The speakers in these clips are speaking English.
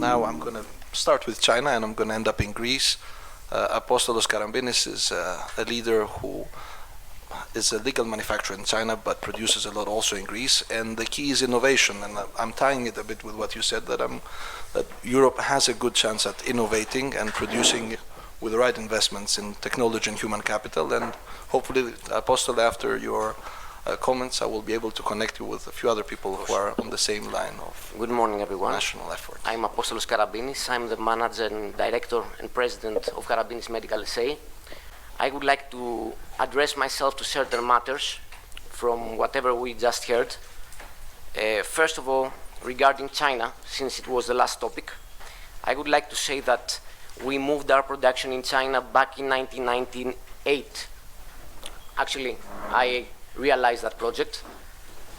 now I'm going to start with China and I'm going to end up in Greece. Apostolos Karambinis is a leader who is a legal manufacturer in China but produces a lot also in Greece, and the key is innovation, and I'm tying it a bit with what you said, that Europe has a good chance at innovating and producing with the right investments in technology and human capital, and hopefully, Apostol, after your comments, I will be able to connect you with a few other people who are on the same line of Good morning, everyone. national effort. I'm Apostolos Karambinis. I'm the manager and director and president of Karambinis Medical SA. I would like to address myself to certain matters from whatever we just heard. First of all, regarding China, since it was the last topic, I would like to say that we moved our production in China back in 1998. Actually, I realized that project,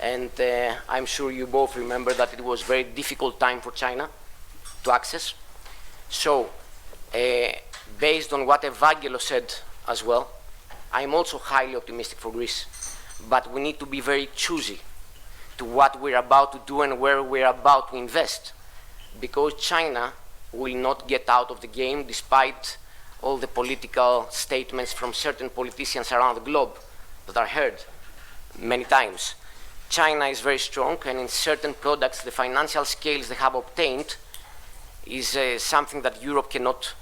and I'm sure you both remember that it was a very difficult time for China to access. So, based on what Evangelos said as well, I'm also highly optimistic for Greece, but we need to be very choosy to what we're about to do and where we're about to invest, because China will not get out of the game despite all the political statements from certain politicians around the globe that are heard many times. China is very strong, and in certain products, the financial scales they have obtained is something that Europe cannot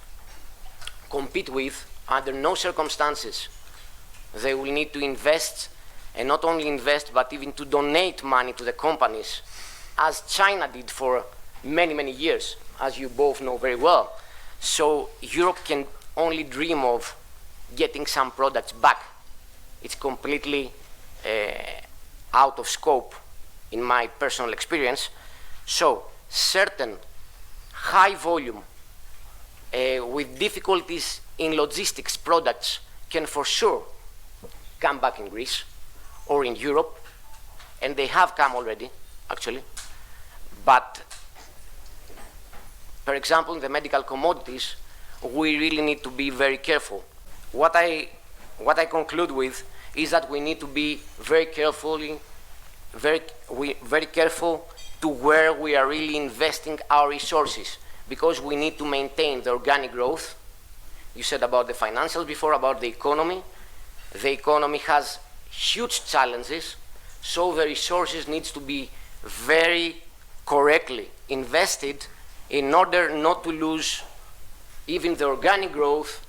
compete with under no circumstances. They will need to invest, and not only invest, but even to donate money to the companies, as China did for many, many years, as you both know very well. So Europe can only dream of getting some products back. It's completely out of scope in my personal experience. So certain high volume with difficulties in logistics products can for sure come back in Greece or in Europe, and they have come already, actually. But, for example, in the medical commodities, we really need to be very careful. What I conclude with is that we need to be very careful to where we are really investing our resources, because we need to maintain the organic growth. You said about the financials before, about the economy. The economy has huge challenges, so the resources needs to be very correctly invested in order not to lose even the organic growth,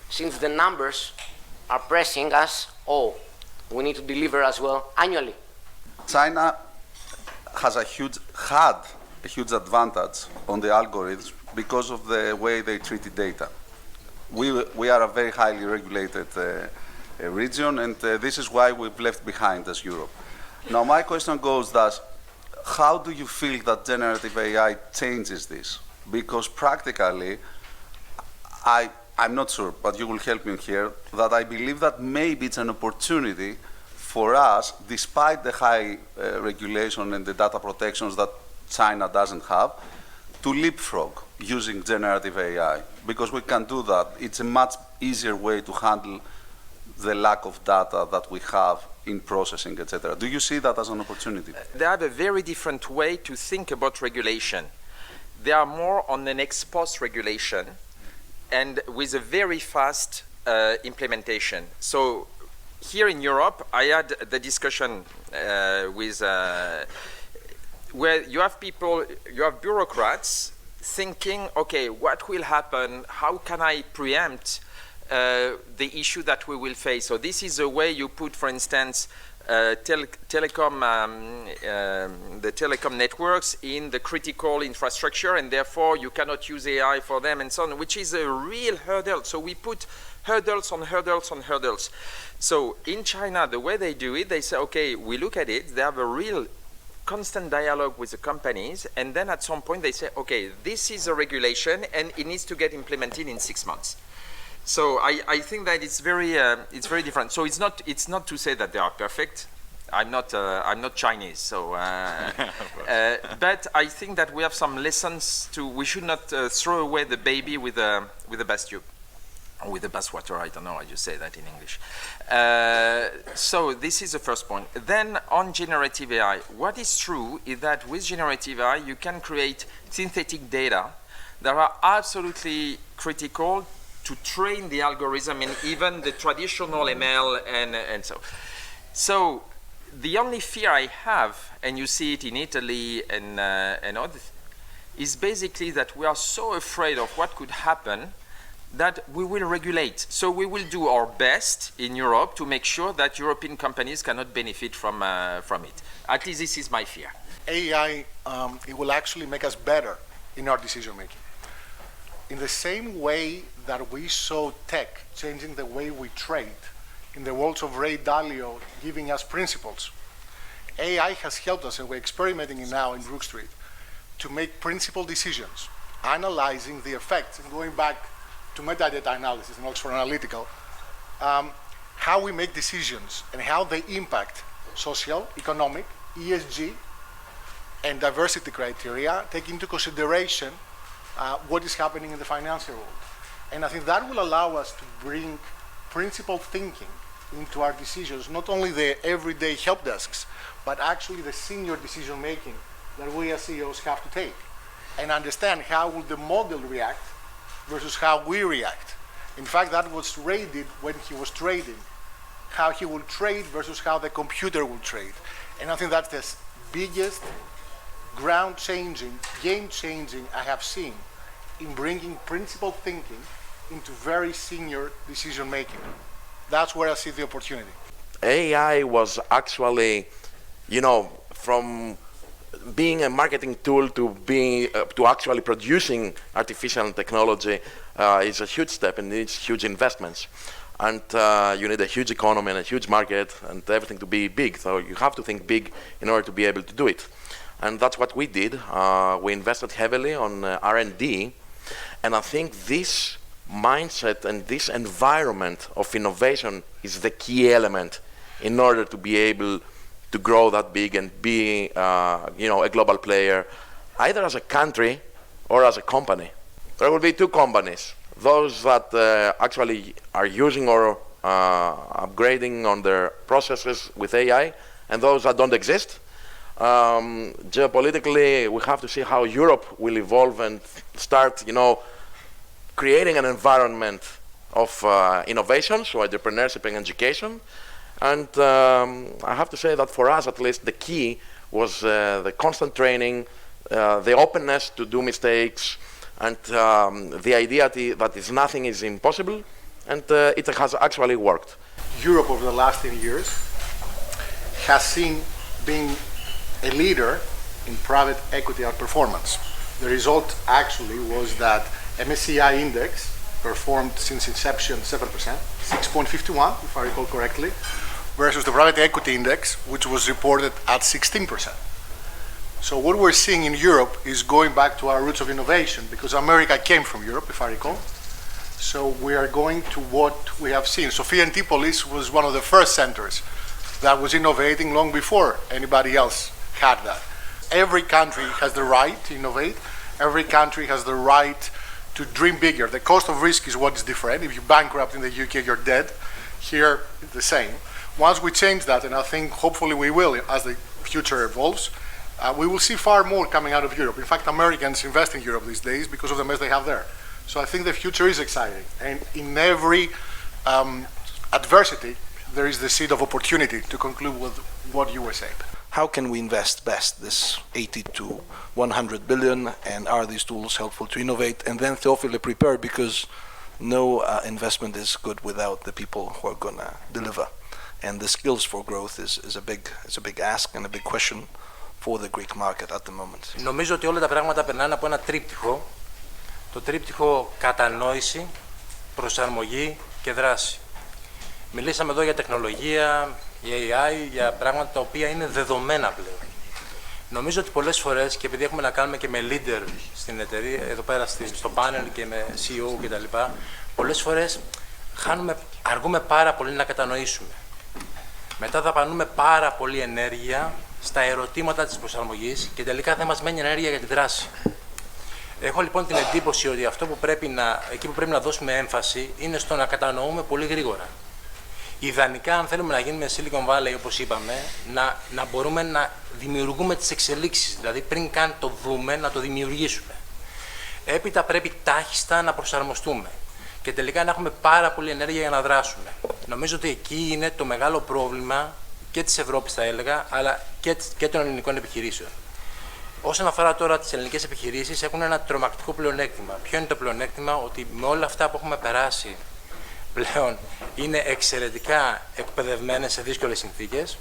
since the numbers are pressing us all. We need to deliver as well annually. China had a huge advantage on the algorithms because of the way they treated data. We are a very highly regulated region, and this is why we've left behind as Europe. Now, my question goes thus: how do you feel that generative AI changes this? Because practically, I'm not sure, but you will help me here, that I believe that maybe it's an opportunity for us, despite the high regulation and the data protections that China doesn't have, to leapfrog using generative AI, because we can do that. It's a much easier way to handle the lack of data that we have in processing, etc. Do you see that as an opportunity? They have a very different way to think about regulation. They are more on an ex post regulation, and with a very fast implementation. So here in Europe, I had the discussion with where you have people, you have bureaucrats thinking, okay, what will happen? How can I preempt the issue that we will face? So this is a way you put, for instance, the telecom networks in the critical infrastructure, and therefore you cannot use AI for them and so on, which is a real hurdle. So we put hurdles on hurdles on hurdles. So in China, the way they do it, they say, okay, we look at it, they have a real constant dialogue with the companies, and then at some point they say, okay, this is a regulation and it needs to get implemented in 6 months. So I think that it's very different. So it's not to say that they are perfect. I'm not Chinese, so but I think that we have some lessons to. We should not throw away the baby with the best tube. or with the bathwater, I don't know how you say that in English. So this is the first point. Then on generative AI, what is true is that with generative AI, you can create synthetic data that are absolutely critical to train the algorithm and even the traditional ML and so. So the only fear I have, and you see it in Italy and others, is basically that we are so afraid of what could happen that we will regulate. So we will do our best in Europe to make sure that European companies cannot benefit from it. At least this is my fear. AI, it will actually make us better in our decision making. In the same way that we saw tech changing the way we trade, in the words of Ray Dalio giving us principles, AI has helped us, and we're experimenting it now in Brook Street, to make principled decisions, analyzing the effects, and going back to metadata analysis and Oxford Analytical, how we make decisions and how they impact social, economic, ESG, and diversity criteria, take into consideration what is happening in the financial world. And I think that will allow us to bring principled thinking into our decisions, not only the everyday help desks, but actually the senior decision making that we as CEOs have to take, and understand how will the model react versus how we react. In fact, that was Ray did when he was trading, how he will trade versus how the computer will trade. And I think that's the biggest ground-changing, game-changing I have seen in bringing principled thinking into very senior decision-making. That's where I see the opportunity. AI was actually, from being a marketing tool to being to actually producing artificial technology is a huge step and needs huge investments. And you need a huge economy and a huge market and everything to be big. So you have to think big in order to be able to do it. And that's what we did. We invested heavily on R&D. And I think this mindset and this environment of innovation is the key element in order to be able to grow that big and be a global player, either as a country or as a company. There will be two companies, those that actually are using or upgrading on their processes with AI, and those that don't exist. Geopolitically, we have to see how Europe will evolve and start, creating an environment of innovation, so entrepreneurship and education. And I have to say that for us, at least, the key was the constant training, the openness to do mistakes, and the idea that nothing is impossible, and it has actually worked. Europe over the last 10 years has seen being a leader in private equity outperformance. The result actually was that MSCI index performed since inception 7%, 6.51 if I recall correctly, versus the private equity index, which was reported at 16%. So what we're seeing in Europe is going back to our roots of innovation, because America came from Europe, if I recall. So we are going to what we have seen. Sophia Antipolis was one of the first centers that was innovating long before anybody else had that. Every country has the right to innovate. Every country has the right to dream bigger. The cost of risk is what is different. If you bankrupt in the UK, you're dead. Here, it's the same. Once we change that, and I think hopefully we will as the future evolves, we will see far more coming out of Europe. In fact, Americans invest in Europe these days because of the mess they have there. So I think the future is exciting. And in every adversity, there is the seed of opportunity, to conclude with what you were saying. How can we invest best this 80 to 100 billion, and are these tools helpful to innovate? And then Theophile prepare, because no investment is good without the people who are going to deliver. And the skills for growth is a big ask and a big question for the Greek market at the moment. Νομίζω ότι όλα τα πράγματα περνάνε από ένα τρίπτυχο. Το τρίπτυχο κατανόηση, προσαρμογή και δράση. Μιλήσαμε εδώ για τεχνολογία, για AI, για πράγματα τα οποία είναι δεδομένα πλέον. Νομίζω ότι πολλές φορές, και επειδή έχουμε να κάνουμε και με leader στην εταιρεία, εδώ πέρα στο panel και με CEO κτλ., πολλές φορές αργούμε πάρα πολύ να κατανοήσουμε. Μετά δαπανούμε πάρα πολύ ενέργεια στα ερωτήματα της προσαρμογής και τελικά δεν μας μένει ενέργεια για τη δράση. Έχω λοιπόν την εντύπωση ότι αυτό που εκεί που πρέπει να δώσουμε έμφαση είναι στο να κατανοούμε πολύ γρήγορα. Ιδανικά, αν θέλουμε να γίνουμε Silicon Valley, όπως είπαμε, να μπορούμε να δημιουργούμε τις εξελίξεις, δηλαδή πριν καν το δούμε, να το δημιουργήσουμε. Έπειτα πρέπει τάχιστα να προσαρμοστούμε και τελικά να έχουμε πάρα πολλή ενέργεια για να δράσουμε. Νομίζω ότι εκεί είναι το μεγάλο πρόβλημα και της Ευρώπης, θα έλεγα, αλλά και των ελληνικών επιχειρήσεων. Όσον αφορά τώρα τις ελληνικές επιχειρήσεις, έχουν ένα τρομακτικό πλεονέκτημα. Ποιο είναι το πλεονέκτημα? Ότι με όλα αυτά που έχουμε περάσει πλέον είναι εξαιρετικά εκπαιδευμένες σε δύσκολες συνθήκες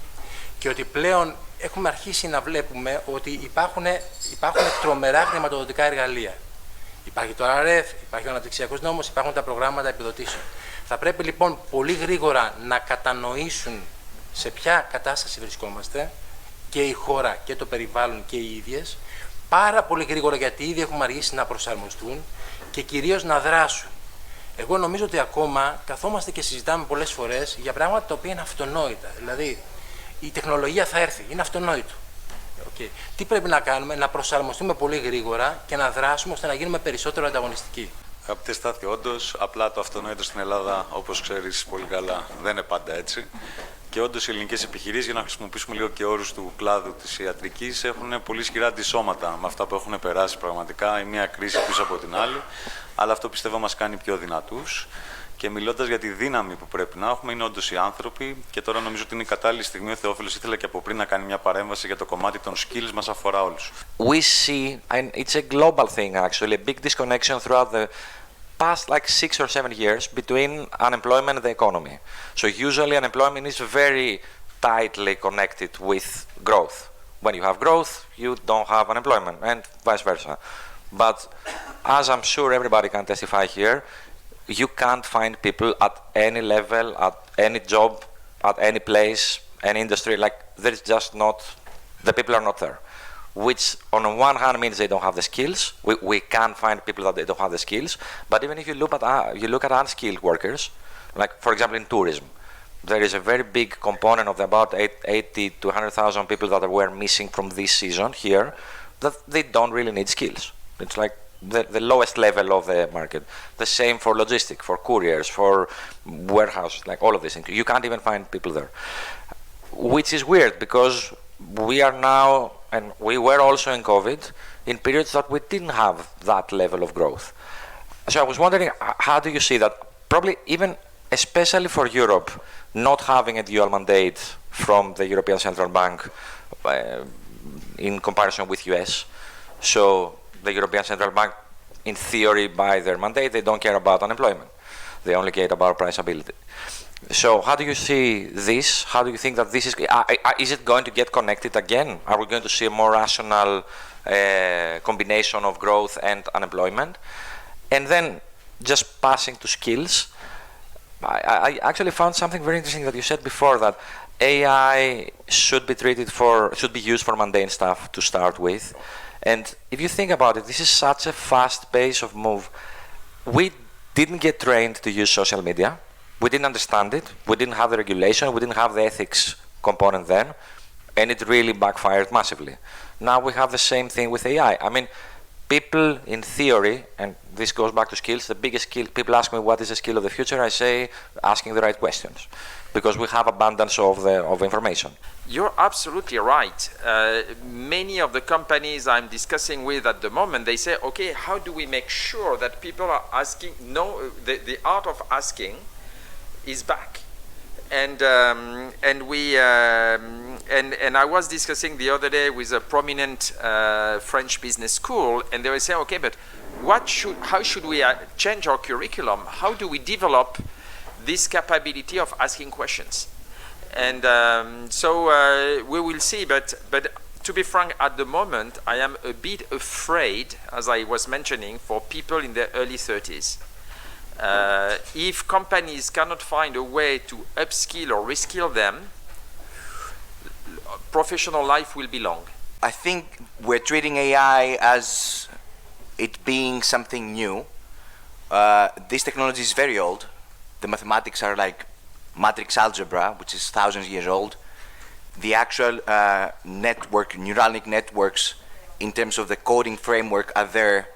και ότι πλέον έχουμε αρχίσει να βλέπουμε ότι υπάρχουν τρομερά χρηματοδοτικά εργαλεία. Υπάρχει το RRF, υπάρχει ο αναπτυξιακός νόμος, υπάρχουν τα προγράμματα επιδοτήσεων. Θα πρέπει λοιπόν πολύ γρήγορα να κατανοήσουν σε ποια κατάσταση βρισκόμαστε και η χώρα και το περιβάλλον και οι ίδιες, πάρα πολύ γρήγορα, γιατί ήδη έχουμε αργήσει να προσαρμοστούν και κυρίως να δράσουν. Εγώ νομίζω ότι ακόμα καθόμαστε και συζητάμε πολλές φορές για πράγματα τα οποία είναι αυτονόητα. Δηλαδή, η τεχνολογία θα έρθει, είναι αυτονόητο. Okay. Τι πρέπει να κάνουμε? Να προσαρμοστούμε πολύ γρήγορα και να δράσουμε ώστε να γίνουμε περισσότερο ανταγωνιστικοί. Αγαπητέ Στάθη, όντως, απλά το αυτονόητο στην Ελλάδα, όπως ξέρεις πολύ καλά, δεν είναι πάντα έτσι. Και όντως οι ελληνικές επιχειρήσεις, για να χρησιμοποιήσουμε λίγο και όρους του κλάδου της ιατρικής, έχουν πολύ ισχυρά αντισώματα με αυτά που έχουν περάσει πραγματικά, η μία κρίση πίσω από την άλλη. Αλλά αυτό πιστεύω μας κάνει πιο δυνατούς. Και μιλώντας για τη δύναμη που πρέπει να έχουμε, είναι όντως οι άνθρωποι. Και τώρα νομίζω ότι είναι η κατάλληλη στιγμή. Ο Θεόφιλος ήθελε και από πριν να κάνει μια παρέμβαση για το κομμάτι των skills, μας αφορά όλους. We see, and it's a global thing actually, a big disconnection throughout the past like 6 or 7 years between unemployment and the economy. So usually unemployment is very tightly connected with growth. When you have growth, you don't have unemployment, and vice versa. But as I'm sure everybody can testify here, you can't find people at any level, at any job, at any place, any industry, like there's just not, the people are not there. Which on one hand means they don't have the skills. We can't find people that they don't have the skills. But even if you look at unskilled workers, like for example in tourism, there is a very big component of the about 80 to 100,000 people that were missing from this season here, that they don't really need skills. It's like the lowest level of the market. The same for logistics, for couriers, for warehouses, like all of these things. You can't even find people there. Which is weird because we are now, and we were also in COVID, in periods that we didn't have that level of growth. So I was wondering, how do you see that? Probably even, especially for Europe, not having a dual mandate from the European Central Bank in comparison with US. So the European Central Bank, in theory, by their mandate, they don't care about unemployment. They only care about price stability. So how do you see this? How do you think that this is it going to get connected again? Are we going to see a more rational combination of growth and unemployment? And then just passing to skills, I actually found something very interesting that you said before, that AI should be used for mundane stuff to start with. And if you think about it, this is such a fast pace of move. We didn't get trained to use social media. We didn't understand it. We didn't have the regulation. We didn't have the ethics component then. And it really backfired massively. Now we have the same thing with AI. I mean, people in theory, and this goes back to skills, the biggest skill, people ask me what is the skill of the future, I say asking the right questions. Because we have abundance of information. You're absolutely right. Many of the companies I'm discussing with at the moment, they say, okay, how do we make sure that people are asking, the art of asking is back. And I was discussing the other day with a prominent French business school, and they were saying, okay, but how should we change our curriculum? How do we develop this capability of asking questions? And so we will see, but to be frank, at the moment, I am a bit afraid, as I was mentioning, for people in their early 30s. If companies cannot find a way to upskill or reskill them, professional life will be long. I think we're treating AI as it being something new. This technology is very old. The mathematics are like matrix algebra, which is thousands of years old. The actual neuralic networks, in terms of the coding framework, are there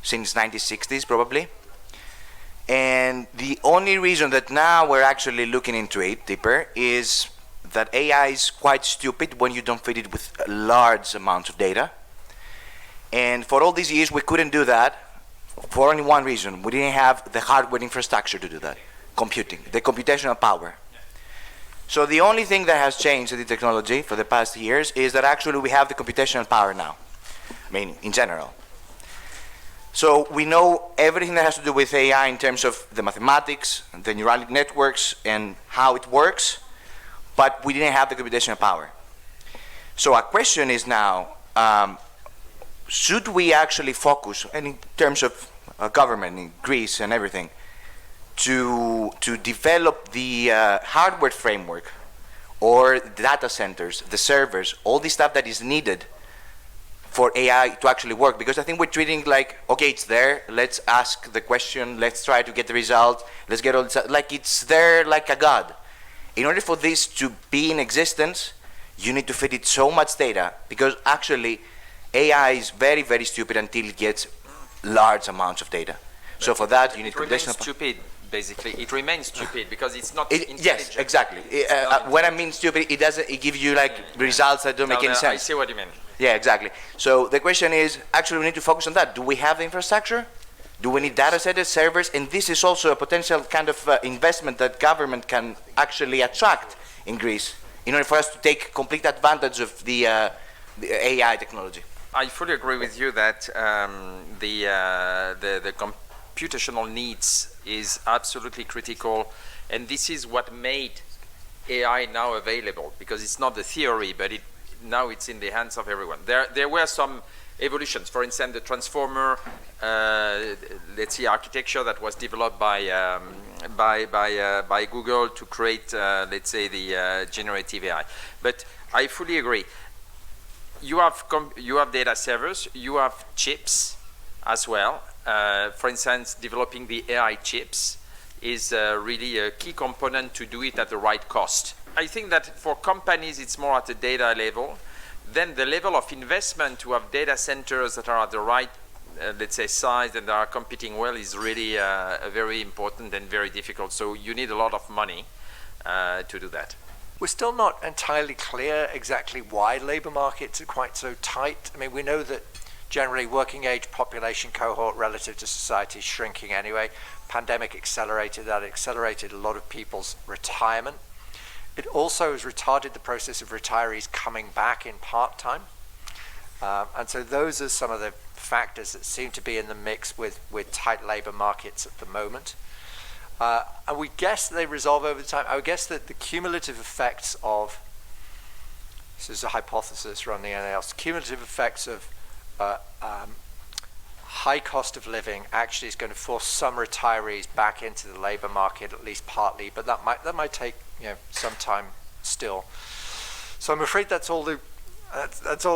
since 1960s probably. And the only reason that now we're actually looking into it deeper is that AI is quite stupid when you don't feed it with large amounts of data. And for all these years, we couldn't do that for only one reason. We didn't have the hardware infrastructure to do that, computing, the computational power. So the only thing that has changed in the technology for the past years is that actually we have the computational power now, I mean, in general. So we know everything that has to do with AI in terms of the mathematics, the neural networks, and how it works, but we didn't have the computational power. So our question is now, should we actually focus, and in terms of government in Greece and everything, to develop the hardware framework or the data centers, the servers, all the stuff that is needed for AI to actually work? Because I think we're treating like, okay, it's there, let's ask the question, let's try to get the result, let's get all this, like it's there like a god. In order for this to be in existence, you need to feed it so much data, because actually AI is very, very stupid until it gets large amounts of data. But so for that, you need computational power. Stupid. Basically, it remains stupid because it's not intelligent. Yes, exactly. When I mean stupid, it doesn't. It gives you like results that don't make any sense. I see what you mean. Yeah, exactly. So the question is, actually, we need to focus on that. Do we have the infrastructure? Do we need data centers, servers? And this is also a potential kind of investment that government can actually attract in Greece in order for us to take complete advantage of the AI technology. I fully agree with you that the computational needs is absolutely critical, and this is what made AI now available, because it's not the theory, but now it's in the hands of everyone. There were some evolutions. For instance, the transformer, let's see, architecture that was developed by Google to create, let's say, the generative AI. But I fully agree. You have data servers, you have chips as well. For instance, developing the AI chips is really a key component to do it at the right cost. I think that for companies, it's more at the data level. Then the level of investment to have data centers that are at the right, let's say, size and that are competing well is really very important and very difficult. So you need a lot of money to do that. We're still not entirely clear exactly why labour markets are quite so tight. I mean, we know that generally working age population cohort relative to society is shrinking anyway. Pandemic accelerated that. It accelerated a lot of people's retirement. It also has retarded the process of retirees coming back in part-time. And so those are some of the factors that seem to be in the mix with tight labour markets at the moment. And we guess they resolve over time. I would guess that the cumulative effects of, this is a hypothesis running anything else, cumulative effects of high cost of living actually is going to force some retirees back into the labour market, at least partly, but that might take some time still. So I'm afraid that's all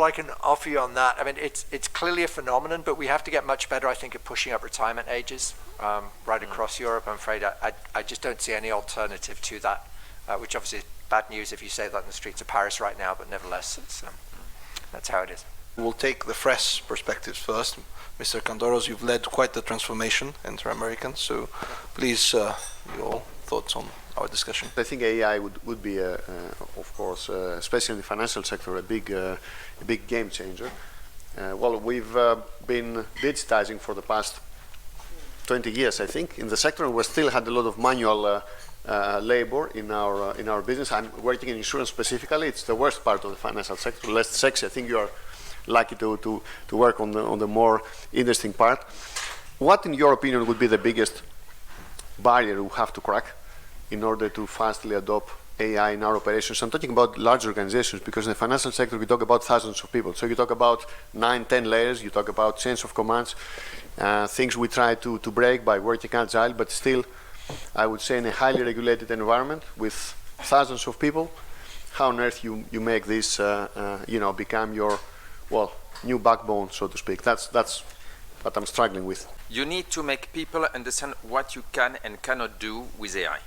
I can offer you on that. I mean, it's clearly a phenomenon, but we have to get much better, I think, at pushing up retirement ages right across Europe. I'm afraid I just don't see any alternative to that, which obviously is bad news if you say that in the streets of Paris right now, but nevertheless, that's how it is. We'll take the fresh perspectives first. Mr. Kandoros, you've led quite the transformation inter-American, so please, your thoughts on our discussion. I think AI would be, of course, especially in the financial sector, a big game changer. Well, we've been digitizing for the past 20 years, I think, in the sector, and we still had a lot of manual labor in our business. I'm working in insurance specifically. It's the worst part of the financial sector, less sexy. I think you are lucky to work on the more interesting part. What, in your opinion, would be the biggest barrier we have to crack in order to fastly adopt AI in our operations? I'm talking about large organizations, because in the financial sector we talk about thousands of people. So you talk about 9, 10 layers, you talk about chains of commands, things we try to break by working agile, but still, I would say in a highly regulated environment with thousands of people, how on earth you make this become your new backbone, so to speak. That's what I'm struggling with. You need to make people understand what you can and cannot do with AI.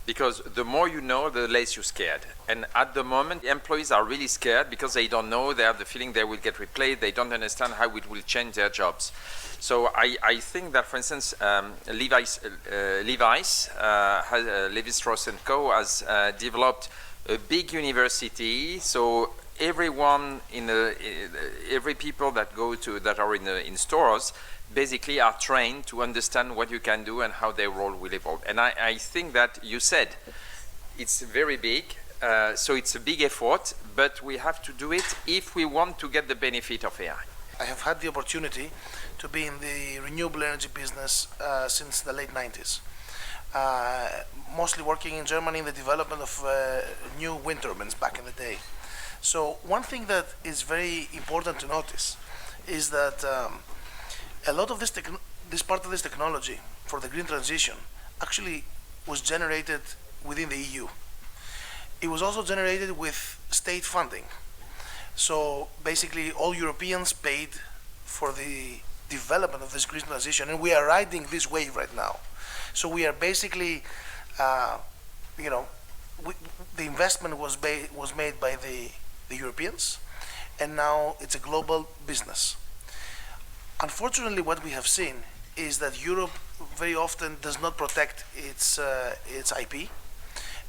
Because the more you know, the less you're scared. And at the moment, employees are really scared because they don't know, they have the feeling they will get replaced, they don't understand how it will change their jobs. So I think that, for instance, Levi Strauss & Co. has developed a big university, so everyone every people that are in stores basically are trained to understand what you can do and how their role will evolve. And I think that you said it's very big, so it's a big effort, but we have to do it if we want to get the benefit of AI. I have had the opportunity to be in the renewable energy business since the late 90s. Mostly working in Germany in the development of new wind turbines back in the day. So one thing that is very important to notice is that a lot of this part of this technology for the green transition actually was generated within the EU. It was also generated with state funding. So basically all Europeans paid for the development of this green transition, and we are riding this wave right now. So we are basically, the investment was made by the Europeans, and now it's a global business. Unfortunately, what we have seen is that Europe very often does not protect its IP,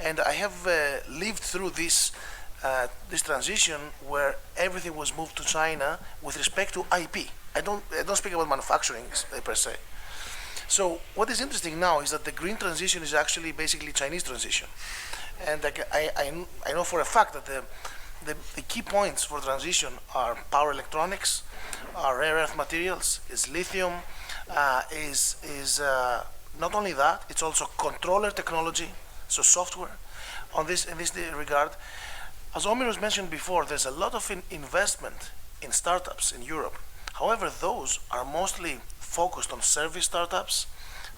and I have lived through this transition where everything was moved to China with respect to IP. I don't speak about manufacturing per se. So what is interesting now is that the green transition is actually basically Chinese transition, and I know for a fact that the key points for transition are power electronics, are rare earth materials, is lithium, is not only that, it's also controller technology, so software. In this regard, as Omiros mentioned before, there's a lot of investment in startups in Europe. However, those are mostly focused on service startups,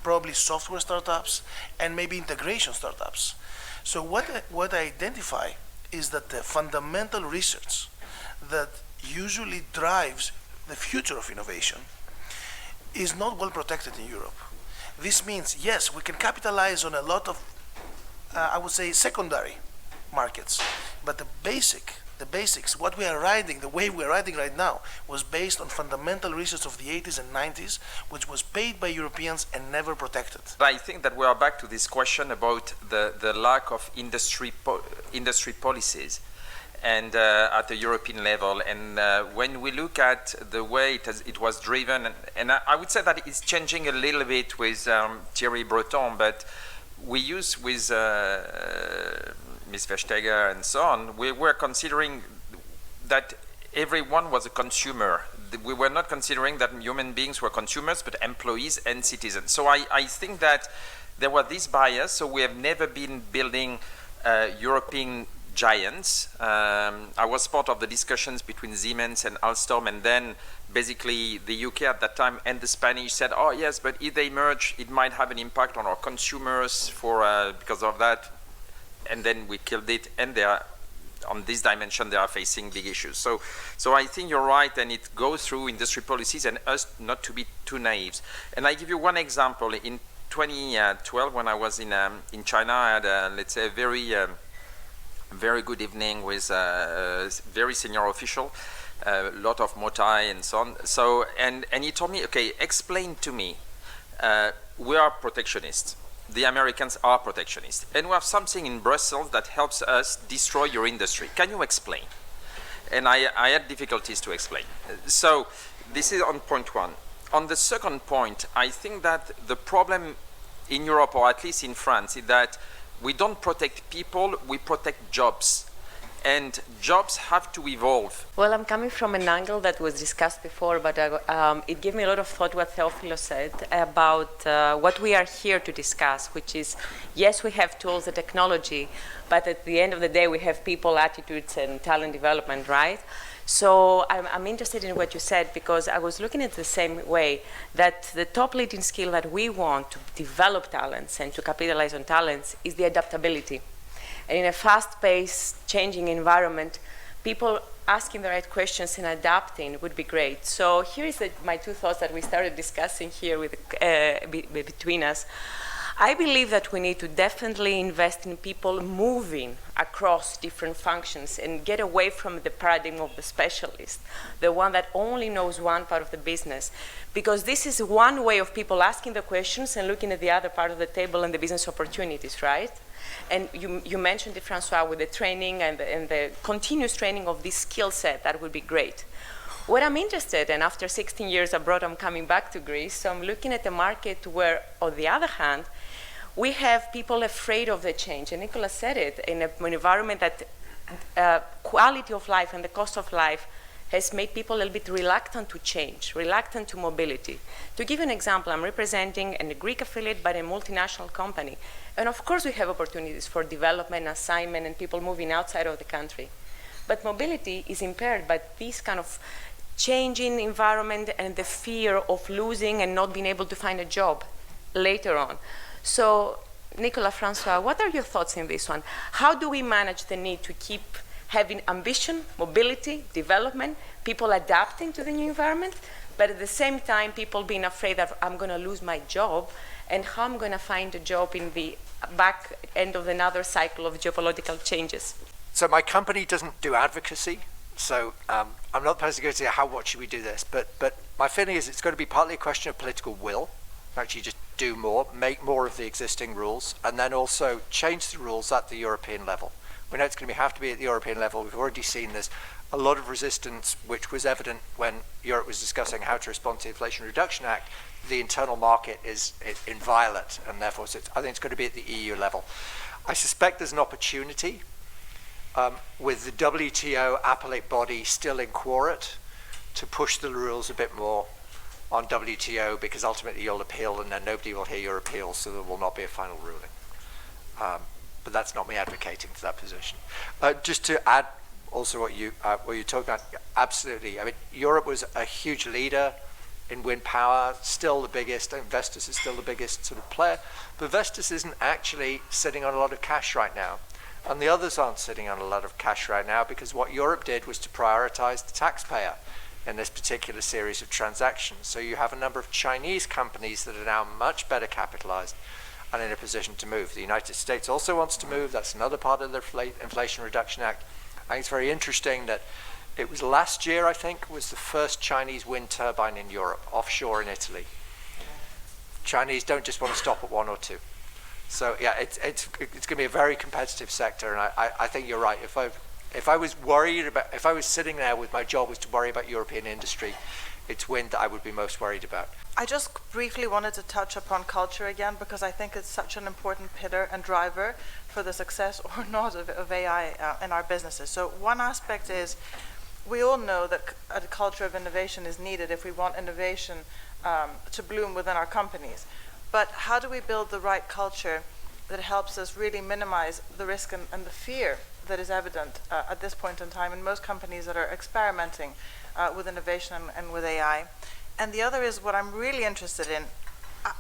probably software startups, and maybe integration startups. So what I identify is that the fundamental research that usually drives the future of innovation is not well protected in Europe. This means, yes, we can capitalize on a lot of, I would say, secondary markets, but the basics, what we are riding, the way we are riding right now, was based on fundamental research of the 80s and 90s, which was paid by Europeans and never protected. I think that we are back to this question about the lack of industry policies and at the European level. And when we look at the way it was driven, and I would say that it's changing a little bit with Thierry Breton, but we use with Ms. Vestager and so on, we were considering that everyone was a consumer. We were not considering that human beings were consumers, but employees and citizens. So I think that there was this bias, so we have never been building European giants. I was part of the discussions between Siemens and Alstom, and then basically the UK at that time and the Spanish said, oh yes, but if they merge, it might have an impact on our consumers because of that. And then we killed it, and they are, on this dimension, they are facing big issues. So I think you're right, and it goes through industry policies and us not to be too naive. And I give you one example. In 2012, when I was in China, I had, let's say, a very good evening with a very senior official, a lot of motai and so on. So, and he told me, okay, explain to me, we are protectionists. The Americans are protectionists. And we have something in Brussels that helps us destroy your industry. Can you explain? And I had difficulties to explain. So this is on point one. On the second point, I think that the problem in Europe, or at least in France, is that we don't protect people, we protect jobs. And jobs have to evolve. Well, I'm coming from an angle that was discussed before, but it gave me a lot of thought what Theophilo said about what we are here to discuss, which is, yes, we have tools and technology, but at the end of the day, we have people, attitudes, and talent development, right? So I'm interested in what you said, because I was looking at it the same way, that the top leading skill that we want to develop talents and to capitalize on talents is the adaptability. And in a fast-paced, changing environment, people asking the right questions and adapting would be great. So here is my two thoughts that we started discussing here with, between us. I believe that we need to definitely invest in people moving across different functions and get away from the paradigm of the specialist, the one that only knows one part of the business. Because this is one way of people asking the questions and looking at the other part of the table and the business opportunities, right? And you mentioned it, Francois, with the training and the continuous training of this skill set. That would be great. What I'm interested in, after 16 years abroad, I'm coming back to Greece, so I'm looking at a market where, on the other hand, we have people afraid of the change. And Nicola said it, in an environment that quality of life and the cost of life has made people a little bit reluctant to change, reluctant to mobility. To give you an example, I'm representing a Greek affiliate but a multinational company. And of course we have opportunities for development, assignment, and people moving outside of the country. But mobility is impaired by this kind of changing environment and the fear of losing and not being able to find a job later on. So, Nicola, Francois, what are your thoughts in this one? How do we manage the need to keep having ambition, mobility, development, people adapting to the new environment, but at the same time, people being afraid that I'm going to lose my job, and how I'm going to find a job in the back end of another cycle of geopolitical changes? So my company doesn't do advocacy. So I'm not the person to go say what should we do this, but my feeling is it's going to be partly a question of political will, actually just do more, make more of the existing rules, and then also change the rules at the European level. We know it's going to have to be at the European level. We've already seen there's a lot of resistance, which was evident when Europe was discussing how to respond to the Inflation Reduction Act. The internal market is inviolate, and therefore I think it's going to be at the EU level. I suspect there's an opportunity with the WTO appellate body still in quorum to push the rules a bit more on WTO, because ultimately you'll appeal and then nobody will hear your appeal, so there will not be a final ruling. But that's not me advocating for that position. Just to add also what you talked about, absolutely. I mean, Europe was a huge leader in wind power, still the biggest. Vestas is still the biggest sort of player, but Vestas isn't actually sitting on a lot of cash right now. And the others aren't sitting on a lot of cash right now, because what Europe did was to prioritize the taxpayer in this particular series of transactions. So you have a number of Chinese companies that are now much better capitalized and in a position to move. The United States also wants to move. That's another part of the Inflation Reduction Act. I think it's very interesting that it was last year, I think, was the first Chinese wind turbine in Europe, offshore in Italy. Chinese don't just want to stop at one or two. So yeah, it's going to be a very competitive sector, and I think you're right. If I was worried about, if I was sitting there with my job was to worry about European industry, it's wind that I would be most worried about. I just briefly wanted to touch upon culture again, because I think it's such an important pillar and driver for the success or not of AI in our businesses. So one aspect is, we all know that a culture of innovation is needed if we want innovation to bloom within our companies. But how do we build the right culture that helps us really minimize the risk and the fear that is evident at this point in time in most companies that are experimenting with innovation and with AI? And the other is what I'm really interested in.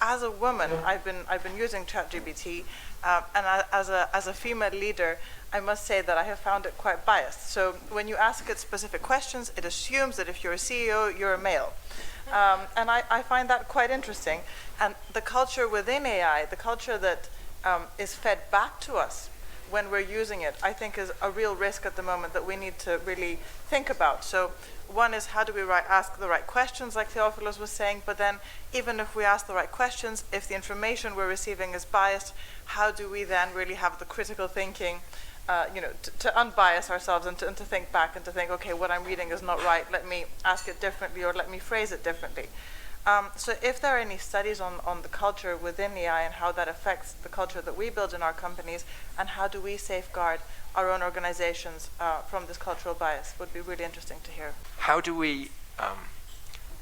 As a woman, I've been using ChatGPT, and as a female leader, I must say that I have found it quite biased. So when you ask it specific questions, it assumes that if you're a CEO, you're a male. And I find that quite interesting. And the culture within AI, the culture that is fed back to us when we're using it, I think is a real risk at the moment that we need to really think about. So one is, how do we ask the right questions, like Theophilos was saying, but then even if we ask the right questions, if the information we're receiving is biased, how do we then really have the critical thinking, to unbias ourselves and to think back and to think, okay, what I'm reading is not right, let me ask it differently or let me phrase it differently. So if there are any studies on the culture within AI and how that affects the culture that we build in our companies, and how do we safeguard our own organizations from this cultural bias, would be really interesting to hear. How do we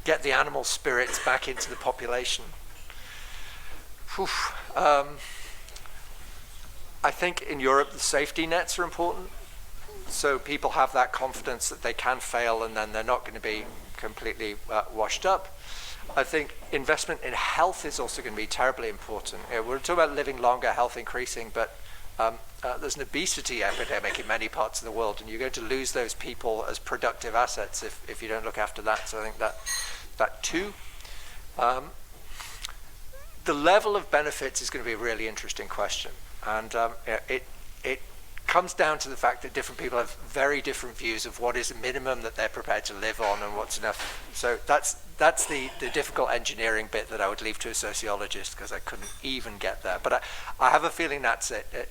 get the animal spirits back into the population? I think in Europe the safety nets are important, so people have that confidence that they can fail and then they're not going to be completely washed up. I think investment in health is also going to be terribly important. We're talking about living longer, health increasing, but there's an obesity epidemic in many parts of the world, and you're going to lose those people as productive assets if you don't look after that. So I think that too. the level of benefits is going to be a really interesting question, and it comes down to the fact that different people have very different views of what is a minimum that they're prepared to live on and what's enough. So that's the difficult engineering bit that I would leave to a sociologist, because I couldn't even get there. But I have a feeling that's it.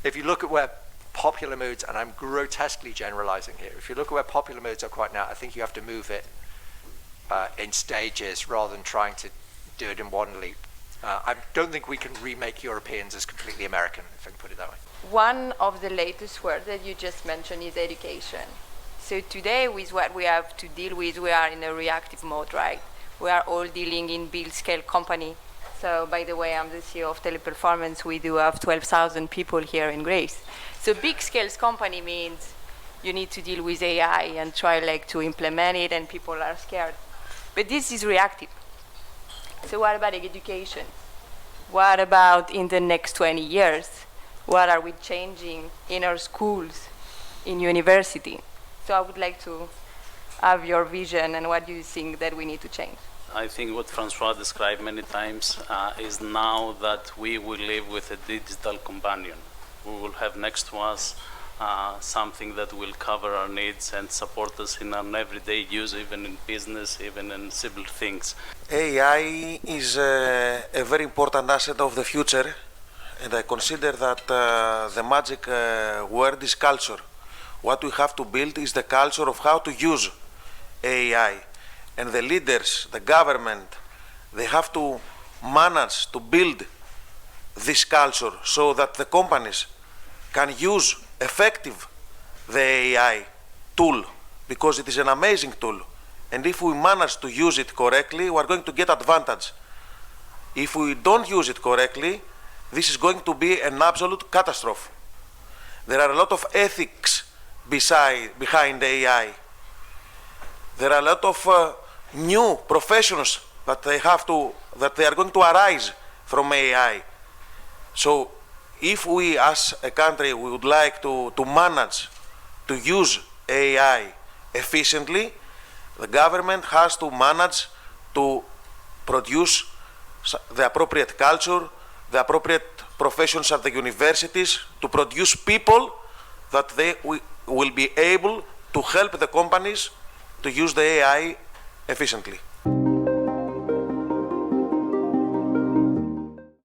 If you look at where popular moods, and I'm grotesquely generalizing here, if you look at where popular moods are quite now, I think you have to move it in stages rather than trying to do it in one leap. I don't think we can remake Europeans as completely American, if I can put it that way. One of the latest words that you just mentioned is education. So today, with what we have to deal with, we are in a reactive mode, right? We are all dealing in big scale company. So by the way, I'm the CEO of Teleperformance. We do have 12,000 people here in Greece. So big scale company means you need to deal with AI and try to implement it, and people are scared. But this is reactive. So what about education? What about in the next 20 years? What are we changing in our schools, in university? So I would like to have your vision and what do you think that we need to change? I think what Francois described many times is now that we will live with a digital companion. We will have next to us something that will cover our needs and support us in our everyday use, even in business, even in simple things. AI is a very important asset of the future, and I consider that the magic word is culture. What we have to build is the culture of how to use AI. And the leaders, the government, they have to manage to build this culture so that the companies can use effective the AI tool, because it is an amazing tool. And if we manage to use it correctly, we are going to get advantage. If we don't use it correctly, this is going to be an absolute catastrophe. There are a lot of ethics behind AI. There are a lot of new professions that they are going to arise from AI. So if we as a country we would like to manage to use AI efficiently, the government has to manage to produce the appropriate culture, the appropriate professions at the universities, to produce people that they will be able to help the companies to use the AI efficiently.